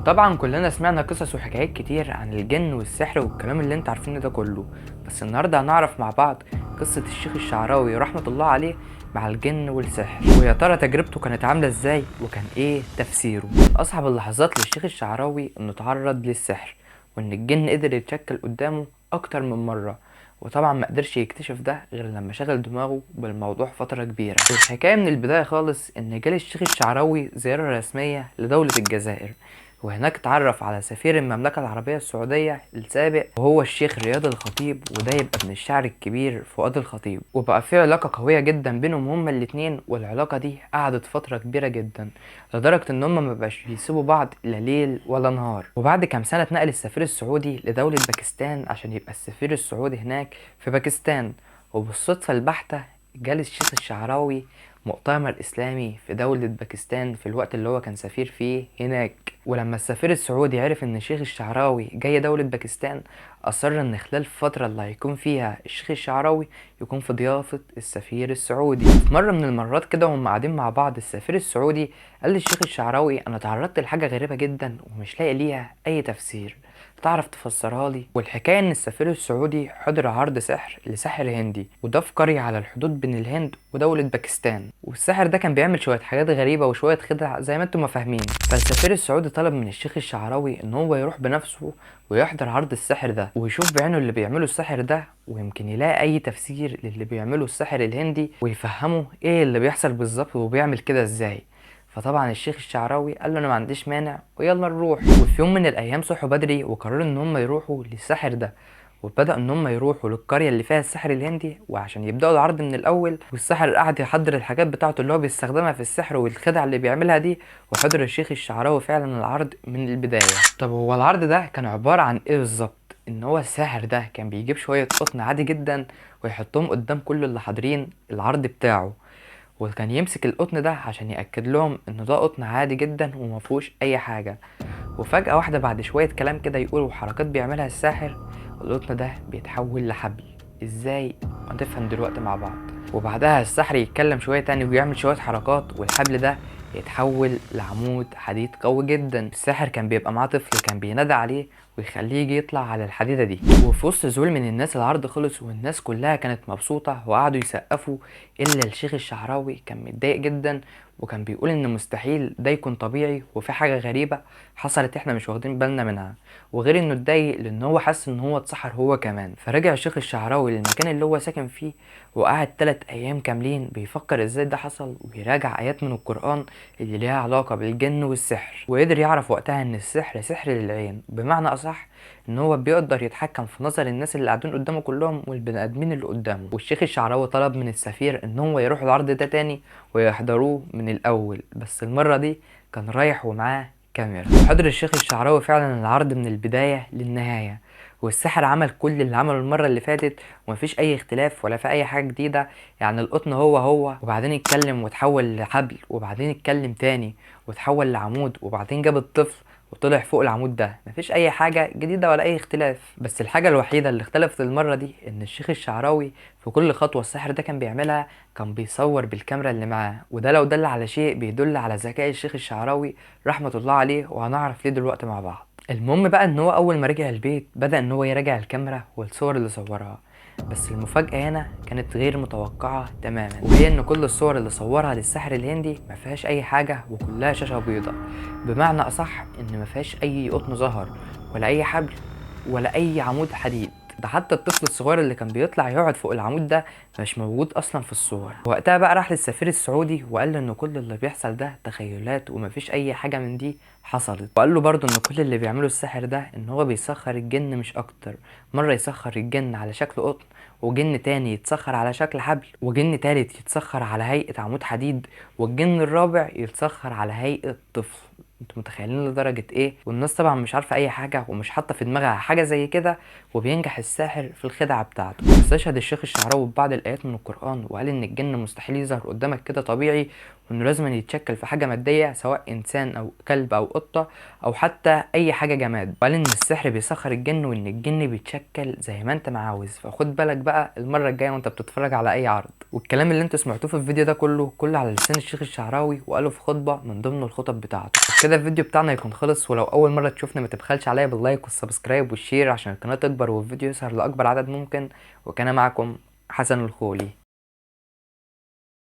طبعا كلنا سمعنا قصص وحكايات كتير عن الجن والسحر والكلام اللي انت عارفينه ده كله. بس النهارده هنعرف مع بعض قصة الشيخ الشعراوي رحمة الله عليه مع الجن والسحر، ويا ترى تجربته كانت عاملة ازاي وكان ايه تفسيره. اصعب اللحظات للشيخ الشعراوي انه تعرض للسحر، وان الجن قدر يتشكل قدامه اكتر من مرة، وطبعا ما قدرش يكتشف ده غير لما شغل دماغه بالموضوع فترة كبيرة. الحكاية من البداية خالص ان جالي الشيخ الشعراوي زيارة رسمية لدولة الجزائر، وهناك اتعرف على سفير المملكة العربية السعودية السابق وهو الشيخ رياض الخطيب، وده يبقى ابن الشاعر الكبير فؤاد الخطيب. وبقى في علاقة قوية جدا بينهم هما الاتنين، والعلاقة دي قعدت فترة كبيرة جدا لدرجة ان هما مبقاش بيسيبوا بعض لا ليل ولا نهار. وبعد كام سنة اتنقل السفير السعودي لدولة باكستان عشان يبقى السفير السعودي هناك في باكستان، وبالصدفة البحتة جال الشيخ الشعراوي مؤتمر إسلامي في دولة باكستان في الوقت اللي هو كان سفير فيه هناك. ولما السفير السعودي عرف ان الشيخ الشعراوي جاي دولة باكستان، اصر ان خلال الفترة اللي هيكون فيها الشيخ الشعراوي يكون في ضيافة السفير السعودي. في مرة من المرات كده وهم قاعدين مع بعض، السفير السعودي قال للشيخ الشعراوي انا تعرضت لحاجة غريبة جدا ومش لاقي ليها اي تفسير، تعرف تفسرها لي؟ والحكايه ان السفير السعودي حضر عرض سحر لساحر هندي، وده في قريه على الحدود بين الهند ودوله باكستان، والساحر ده كان بيعمل شويه حاجات غريبه وشويه خدع زي ما انتم ما فاهمين. فالسفير السعودي طلب من الشيخ الشعراوي ان هو يروح بنفسه ويحضر عرض السحر ده ويشوف بعينه اللي بيعمله الساحر ده، ويمكن يلاقي اي تفسير للي بيعمله الساحر الهندي ويفهمه ايه اللي بيحصل بالظبط وبيعمل كده ازاي. فطبعا الشيخ الشعراوي قال له انا ما عنديش مانع ويلا نروح. وفي يوم من الايام صحوا بدري وقرروا ان هم يروحوا للساحر ده، وبدأ ان هم يروحوا للقرية اللي فيها السحر الهندي وعشان يبدأوا العرض من الاول. والساحر قعد يحضر الحاجات بتاعته اللي هو بيستخدمها في السحر والخدع اللي بيعملها دي، وحضر الشيخ الشعراوي فعلا العرض من البداية. طب هو العرض ده كان عبارة عن ايه بالظبط؟ ان هو الساحر ده كان بيجيب شوية قطن عادي جدا ويحطهم قدام كل اللي حاضرين العرض بتاعه، وكان يمسك القطن ده عشان يأكد لهم ان ده قطن عادي جدا ومفهوش اي حاجة. وفجأة واحدة بعد شوية كلام كده يقول وحركات بيعملها الساحر، القطن ده بيتحول لحبل. ازاي؟ هنفهم دلوقتي مع بعض. وبعدها السحر يتكلم شوية تاني ويعمل شوية حركات والحبل ده يتحول لعمود حديد قوي جدا. الساحر كان بيبقى معاه طفل كان بينادى عليه ويخليه يجي يطلع على الحديدة دي. وفي وسط ذهول من الناس العرض خلص والناس كلها كانت مبسوطة وقعدوا يسقفوا، إلا الشيخ الشعراوي كان متضايق جدا وكان بيقول إن مستحيل ده يكون طبيعي وفي حاجة غريبة حصلت احنا مش واخدين بالنا منها. وغير انه اتضايق لان هو حس ان هو اتسحر هو كمان. فرجع الشيخ الشعراوي للمكان اللي هو ساكن فيه وقعد 3 ايام كاملين بيفكر ازاي ده حصل وبيراجع ايات من القرآن اللي ليها علاقة بالجن والسحر. وقدر يعرف وقتها ان السحر سحر للعين، بمعنى اصح ان هو بيقدر يتحكم في نظر الناس اللي قاعدين قدامه كلهم والبني ادمين اللي قدامه. والشيخ الشعراوي طلب من السفير ان هو يروح العرض ده تاني ويحضروه من الاول، بس المرة دي كان رايح ومعاه كاميرا. وحضر الشيخ الشعراوي فعلا العرض من البداية للنهاية، والساحر عمل كل اللي عمله المرة اللي فاتت ومفيش أي اختلاف ولا في أي حاجة جديدة. يعني القطن هو هو، وبعدين اتكلم وتحول لحبل، وبعدين اتكلم تاني وتحول لعمود، وبعدين جاب الطفل وطلع فوق العمود ده. مفيش أي حاجة جديدة ولا أي اختلاف. بس الحاجة الوحيدة اللي اختلفت المرة دي إن الشيخ الشعراوي في كل خطوة الساحر ده كان بيعملها كان بيصور بالكاميرا اللي معاه، وده لو دل على شيء بيدل على ذكاء الشيخ الشعراوي رحمة الله عليه، وهنعرف ليه دلوقتي مع بعض. المهم بقى ان هو اول ما رجع البيت بدأ ان هو يراجع الكاميرا والصور اللي صورها. بس المفاجأة هنا كانت غير متوقعة تماما، وهي ان كل الصور اللي صورها للساحر الهندي ما فيهاش اي حاجة وكلها شاشة بيضاء، بمعنى اصح ان ما فيهاش اي قطن ظهر ولا اي حبل ولا اي عمود حديد. ده حتى الطفل الصغير اللي كان بيطلع يقعد فوق العمود ده مش موجود اصلا في الصور. وقتها بقى راح للسفير السعودي وقال له ان كل اللي بيحصل ده تخيلات ومفيش اي حاجه من دي حصلت. وقال له برضه ان كل اللي بيعمله الساحر ده ان هو بيسخر الجن مش اكتر، مره يسخر الجن على شكل قطن، وجن تاني يتسخر على شكل حبل، وجن تالت يتسخر على هيئه عمود حديد، والجن الرابع يتسخر على هيئه طفل. انتوا متخيلين لدرجة ايه؟ والناس طبعا مش عارفة اي حاجة ومش حاطة في دماغها حاجة زي كده، وبينجح الساحر في الخدعة بتاعته. استشهد الشيخ الشعراوي ببعض الآيات من القرآن وقال ان الجن مستحيل يظهر قدامك كده طبيعي، وانه لازم يتشكل في حاجة مادية سواء انسان او كلب او قطة او حتى اي حاجة جماد. وقال ان السحر بيسخر الجن وان الجن بيتشكل زي ما انت ما عاوز. فخد بالك بقى المرة الجاية وانت بتتفرج على اي عرض. والكلام اللي انتوا سمعتوه في الفيديو ده كله على لسان الشيخ الشعراوي، وقاله في خطبة من ضمن الخطب بتاعته. كده الفيديو بتاعنا يكون خلص. ولو اول مرة تشوفني ما تبخلش عليا باللايك والسبسكرايب والشير عشان القناة تكبر والفيديو يظهر لاكبر عدد ممكن. وكان معكم حسن الخولي.